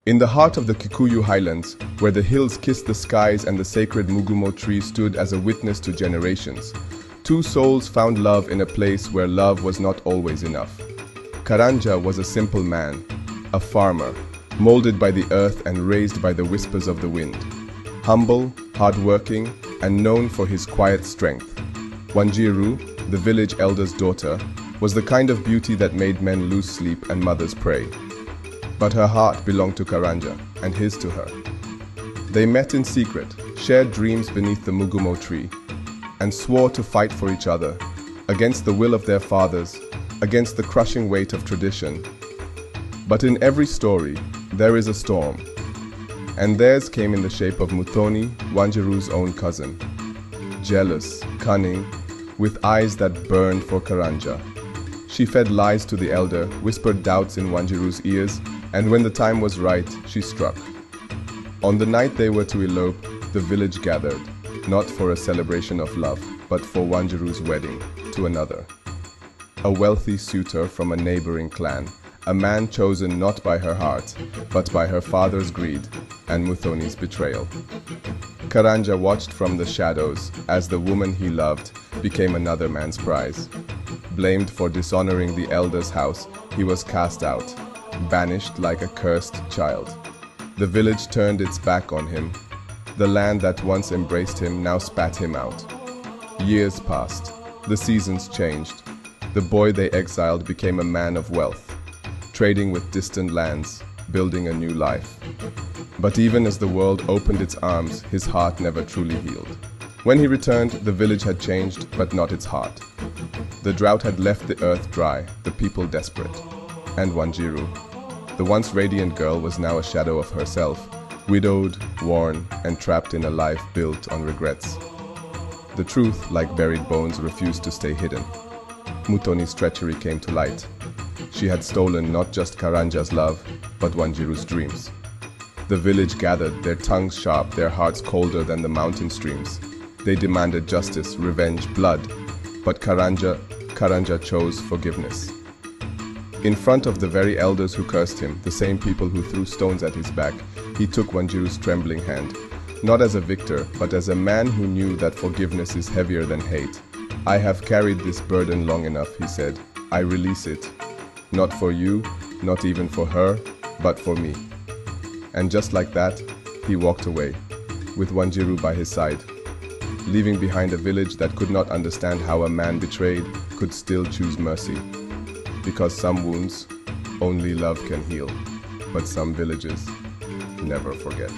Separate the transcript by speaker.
Speaker 1: In the heart of the Kikuyu highlands, where the hills kissed the skies and the sacred Mugumo tree stood as a witness to generations, two souls found love in a place where love was not always enough. Karanja was a simple man, a farmer, molded by the earth and raised by the whispers of the wind. Humble, hardworking, and known for his quiet strength. Wanjiru, the village elder's daughter, was the kind of beauty that made men lose sleep and mothers pray. But her heart belonged to Karanja, and his to her. They met in secret, shared dreams beneath the Mugumo tree, and swore to fight for each other, against the will of their fathers, against the crushing weight of tradition. But in every story, there is a storm, and theirs came in the shape of Muthoni, Wanjiru's own cousin. Jealous, cunning, with eyes that burned for Karanja. She fed lies to the elder, whispered doubts in Wanjiru's ears, and when the time was right, she struck. On the night they were to elope, the village gathered, not for a celebration of love, but for Wanjiru's wedding to another. A wealthy suitor from a neighboring clan, a man chosen not by her heart, but by her father's greed and Muthoni's betrayal. Karanja watched from the shadows as the woman he loved became another man's prize. Blamed for dishonoring the elder's house, he was cast out, banished like a cursed child. The village turned its back on him. The land that once embraced him now spat him out. Years passed. The seasons changed. The boy they exiled became a man of wealth, trading with distant lands, building a new life. But even as the world opened its arms, his heart never truly healed. When he returned, the village had changed, but not its heart. The drought had left the earth dry, the people desperate. And Wanjiru, the once radiant girl, was now a shadow of herself, widowed, worn, and trapped in a life built on regrets. The truth, like buried bones, refused to stay hidden. Muthoni's treachery came to light. She had stolen not just Karanja's love, but Wanjiru's dreams. The village gathered, their tongues sharp, their hearts colder than the mountain streams. They demanded justice, revenge, blood, but Karanja chose forgiveness. In front of the very elders who cursed him, the same people who threw stones at his back, he took Wanjiru's trembling hand, not as a victor, but as a man who knew that forgiveness is heavier than hate. "I have carried this burden long enough," he said. "I release it. Not for you, not even for her, but for me." And just like that, he walked away, with Wanjiru by his side, leaving behind a village that could not understand how a man betrayed could still choose mercy. Because some wounds only love can heal, but some villages never forget.